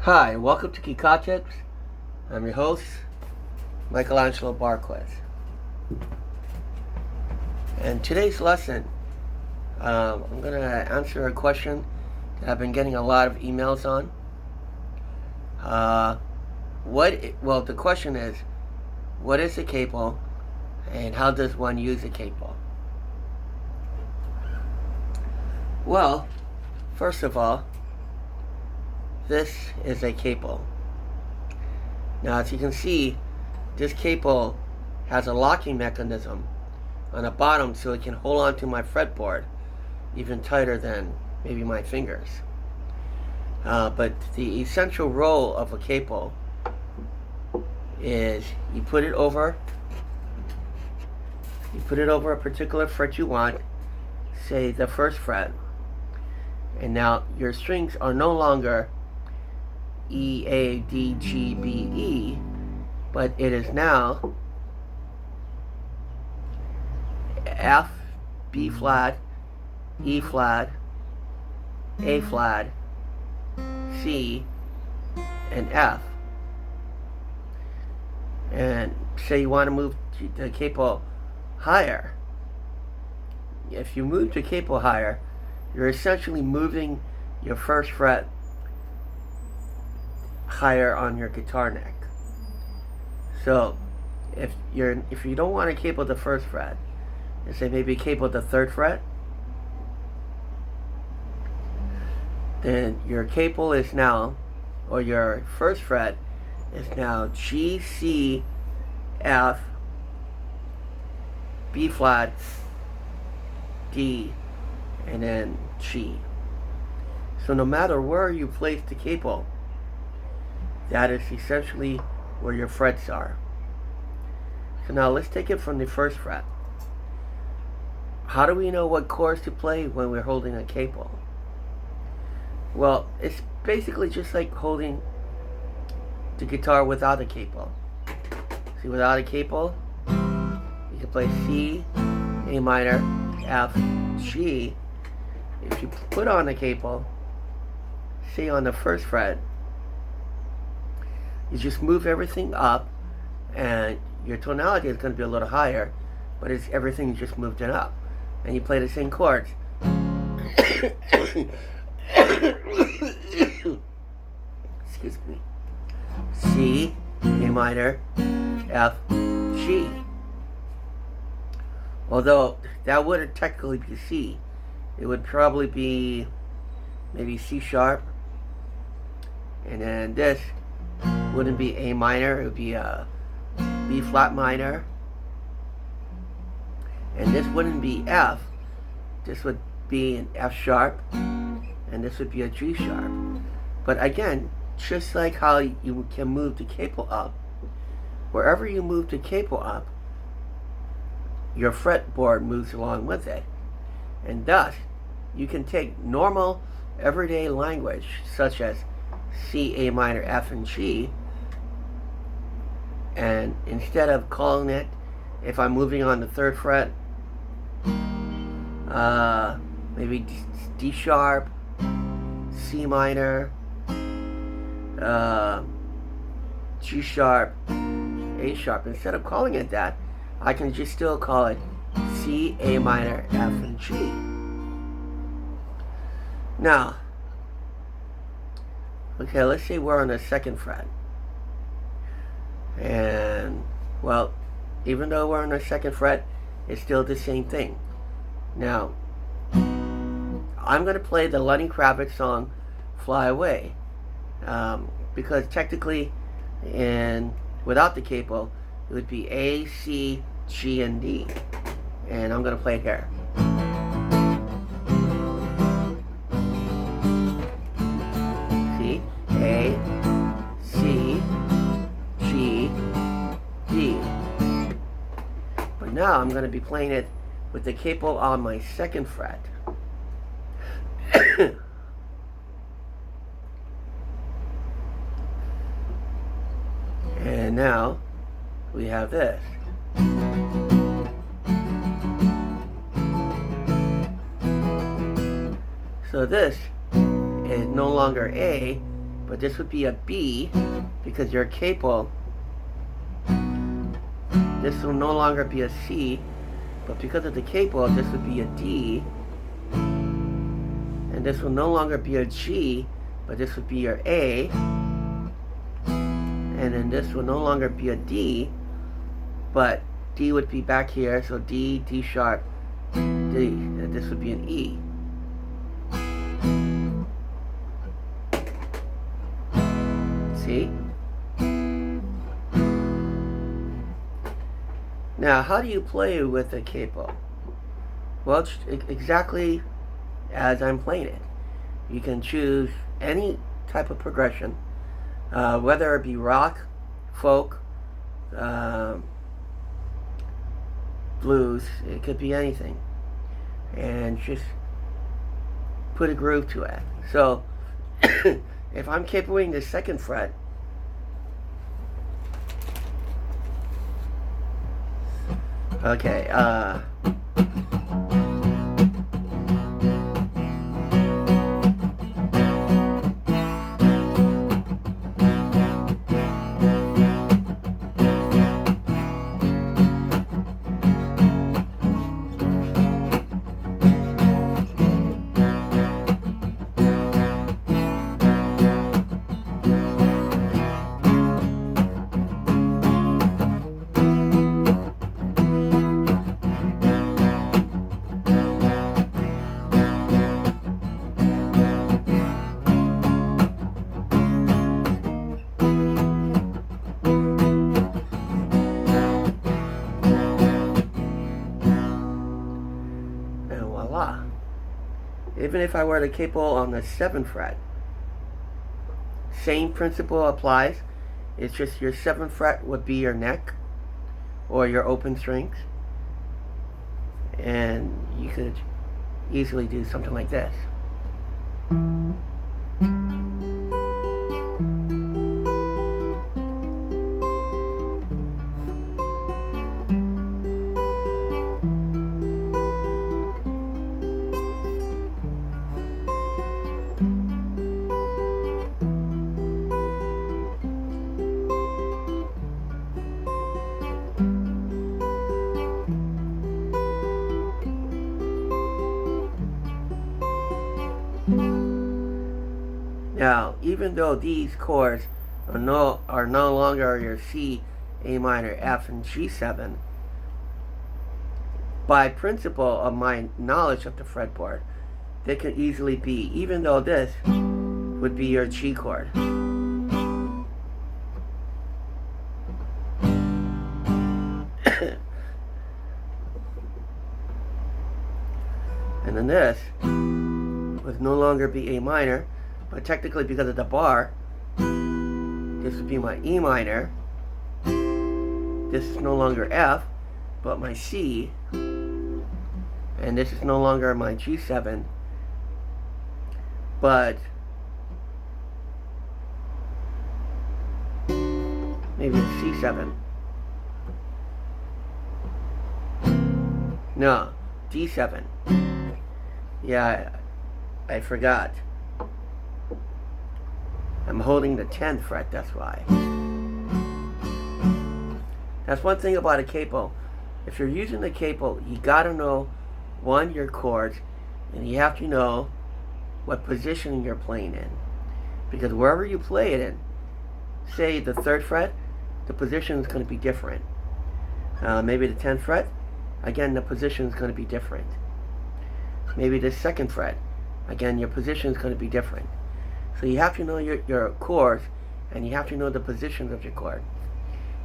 Hi, welcome to Kika. I'm your host, Michelangelo Barques. And today's lesson, I'm going to answer a question that I've been getting a lot of emails on. The question is, what is a capo and how does one use a capo? Well, first of all, this is a capo. Now, as you can see, this capo has a locking mechanism on the bottom so it can hold on to my fretboard even tighter than maybe my fingers. But the essential role of a capo is you put it over a particular fret you want, say the first fret, and now your strings are no longer E, A, D, G, B, E, but it is now F, B flat, E flat, A flat, C, and F. And say you want to move the capo higher. If you move the capo higher, you're essentially moving your first fret higher on your guitar neck. So if you don't want to capo the first fret, and say maybe capo the third fret, then your capo is now, or your first fret is now G, C, F, B flat, D, and then G. So no matter where you place the capo, that is essentially where your frets are. So now let's take it from the first fret. How do we know what chords to play when we're holding a capo? Well, it's basically just like holding the guitar without a capo. See, without a capo, you can play C, A minor, F, G. If you put on a capo, say on the first fret, you just move everything up, and your tonality is going to be a little higher, but it's everything just moved it up, and you play the same chords. Excuse me. C, A minor, F, G. Although that wouldn't technically be C, it would probably be maybe C sharp, and then this wouldn't be A minor, it would be a B flat minor, and this wouldn't be F, this would be an F sharp, and this would be a G sharp. But again, just like how you can move the capo up, wherever you move the capo up, your fretboard moves along with it, and thus you can take normal everyday language such as C, A minor, F, and G, and instead of calling it, if I'm moving on the third fret, maybe D sharp, C minor, G sharp, A sharp, instead of calling it that, I can just still call it C, A minor, F, and G. Now, okay, let's say we're on the second fret. And, well, even though we're on the second fret, it's still the same thing. Now, I'm going to play the Lenny Kravitz song, Fly Away. Because technically, without the capo, it would be A, C, G, and D. And I'm going to play it here. See? A, C, G, D. But now I'm going to be playing it with the capo on my second fret. And now we have this. So this is no longer A, but this would be a B because you're a capo. This will no longer be a C, but because of the capo, this would be a D. And this will no longer be a G, but this would be your A. And then this will no longer be a D, but D would be back here, so D, D sharp, D, and this would be an E. See? Now, how do you play with a capo? Well, it's exactly as I'm playing it. You can choose any type of progression, whether it be rock, folk, blues, it could be anything, and just put a groove to it. So if I'm capoing the 2nd fret, okay, even if I were to capo on the 7th fret, same principle applies. It's just your 7th fret would be your neck or your open strings, and you could easily do something like this. Now, even though these chords are no longer your C, A minor, F, and G7, by principle of my knowledge of the fretboard, they can easily be, even though this would be your G chord. And then this would no longer be A minor, but technically because of the bar, this would be my E minor. This is no longer F, but my C. And this is no longer my G7, but maybe it's C7. No, D7. Yeah, I forgot. I'm holding the 10th fret, that's why. That's one thing about a capo. If you're using the capo, you gotta know, one, your chords, and you have to know what position you're playing in. Because wherever you play it in, say the 3rd fret, the position is going to be different. Maybe the 10th fret, again, the position is going to be different. Maybe the 2nd fret, again, your position is going to be different. So you have to know your chords, and you have to know the positions of your chord.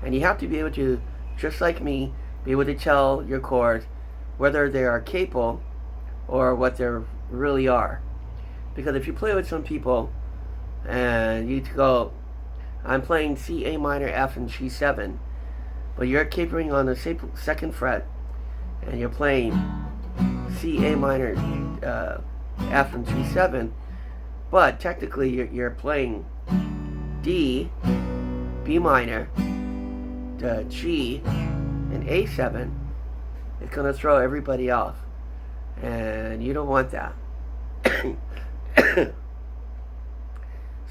And you have to be able to, just like me, be able to tell your chords whether they are capo or what they really are. Because if you play with some people and you go, I'm playing C, A minor, F, and G7, but you're capoing on the 2nd fret, and you're playing C, A minor, F, and G7, but technically you're playing D, B minor, G, and A7, it's going to throw everybody off. And you don't want that.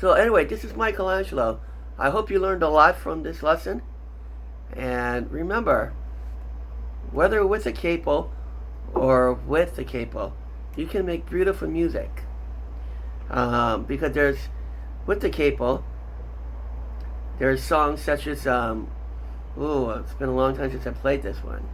So anyway, this is Michelangelo. I hope you learned a lot from this lesson. And remember, whether with a capo or with the capo, you can make beautiful music. Because with the capo, there's songs such as, it's been a long time since I played this one.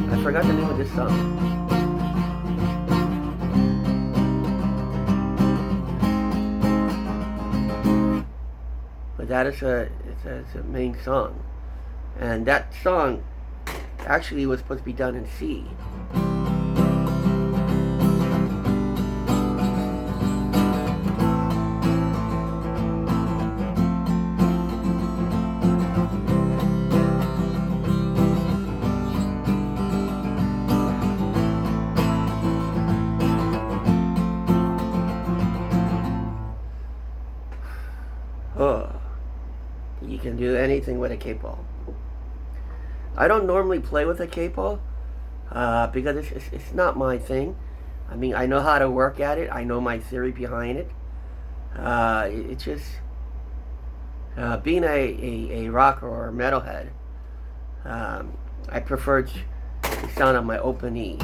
I forgot the name of this song. But that is it's a main song. And that song actually was supposed to be done in C. Oh, you can do anything with a capo. I don't normally play with a capo because it's not my thing. I mean, I know how to work at it. I know my theory behind it. It's just being a rocker or a metalhead. I prefer the sound of my open E.